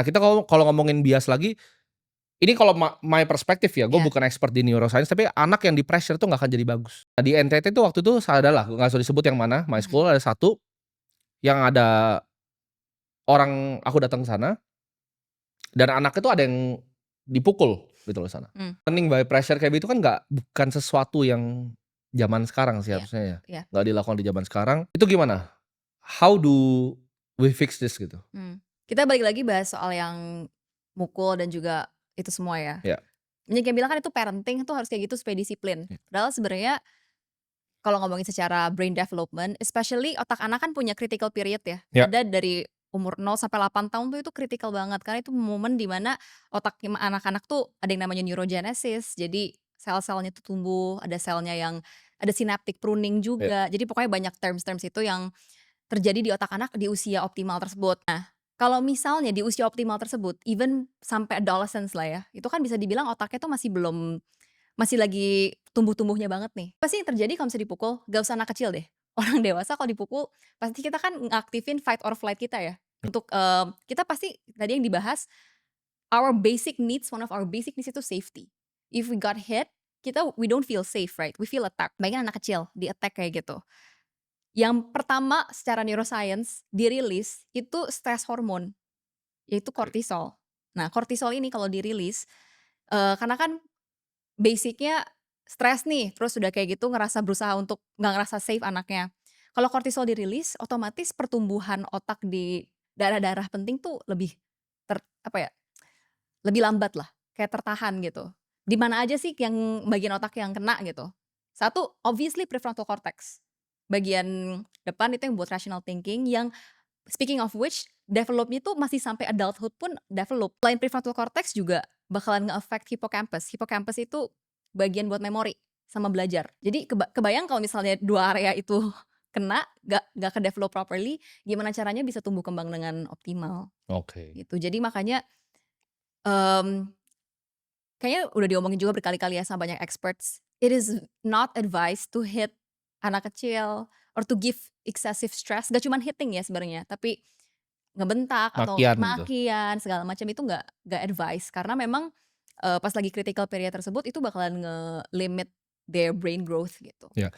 Nah, kita kalau ngomongin bias lagi, ini kalau my perspektif ya, gue Iya. bukan expert di neuroscience, tapi anak yang di pressure tuh nggak akan jadi bagus. Nah, di NTT tuh waktu itu adalah nggak usah disebut yang mana, my school ada satu yang ada orang aku datang ke sana dan anaknya tuh ada yang dipukul gitu loh sana. Learning by pressure kayak gitu kan bukan sesuatu yang zaman sekarang sih Iya, harusnya ya. iya. Nggak dilakukan di zaman sekarang. Itu gimana? How do we fix this gitu? Kita balik lagi bahas soal yang mukul dan juga itu semua ya. Ya. Banyak yang bilang kan itu parenting tuh harus kayak gitu supaya disiplin. Padahal sebenarnya kalau ngomongin secara brain development, especially otak anak kan punya critical period ya. Ya. Ada dari umur 0 sampai 8 tahun tuh itu critical banget karena itu momen di mana otak anak-anak tuh ada yang namanya neurogenesis. Jadi sel-selnya tuh tumbuh, ada selnya yang ada synaptic pruning juga. Jadi pokoknya banyak terms-terms itu yang terjadi di otak anak di usia optimal tersebut. Nah, kalau misalnya di usia optimal tersebut, even sampai adolescence lah ya, itu kan bisa dibilang otaknya tuh masih lagi tumbuh-tumbuhnya banget nih. Apa sih yang terjadi kalau misalnya dipukul? Gak usah anak kecil deh. Orang dewasa kalau dipukul, pasti kita kan ngaktifin fight or flight kita ya. Untuk kita pasti tadi yang dibahas, our basic needs, one of our basic needs itu safety. If we got hit, we don't feel safe, right? We feel attacked. Bayangin anak kecil di attack kayak gitu. Yang pertama secara neuroscience dirilis itu stress hormone, yaitu kortisol. Nah, kortisol ini kalau dirilis, karena kan basic-nya stres nih, terus udah kayak gitu ngerasa berusaha untuk nggak ngerasa safe anaknya. Kalau kortisol dirilis, otomatis pertumbuhan otak di daerah-daerah penting tuh lebih apa ya, lebih lambat lah, kayak tertahan gitu. Di mana aja sih yang bagian otak yang kena gitu? Satu, obviously prefrontal cortex. Bagian depan itu yang buat rational thinking yang speaking of which, develop-nya tuh masih sampai adulthood pun develop. Selain prefrontal cortex juga bakalan nge-affect hippocampus. Hippocampus itu bagian buat memori sama belajar. Jadi kebayang kalau misalnya 2 area itu kena, nggak ke-develop properly, gimana caranya bisa tumbuh kembang dengan optimal, Oke. gitu. Jadi makanya, mmm, kayaknya udah diomongin juga berkali-kali ya sama banyak experts, it is not advised to hit anak kecil or to give excessive stress, gak cuman hitting ya sebenarnya, tapi ngebentak atau Makian gitu. makian segala macam itu nggak advice karena memang, pas lagi critical period tersebut itu bakalan nge-limit their brain growth gitu. Ya.